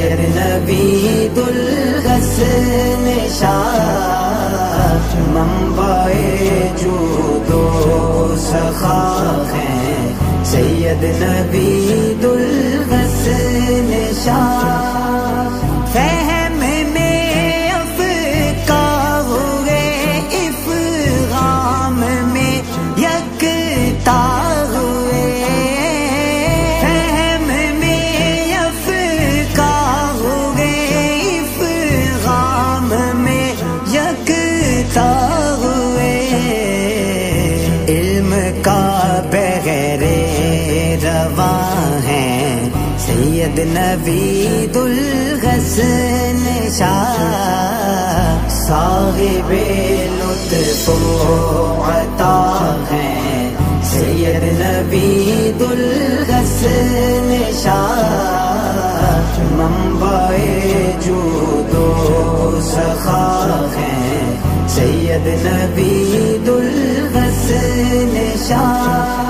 سید نوید الحسن شاہ منبع جود و سخا ہیں سید نوید الحسن شاہ فہم میں افقاہ ہوئے افغام میں یکتا ہوئے فہم میں افقاہ ہوئے افغام میں یکتا ہوئے علم کا بغیر رواں ہے سید نوید الحسن شاہ صاحب لطف و عطا ہیں سید نوید الحسن شاہ منبع جود و سخا ہیں سید نوید الحسن شاہ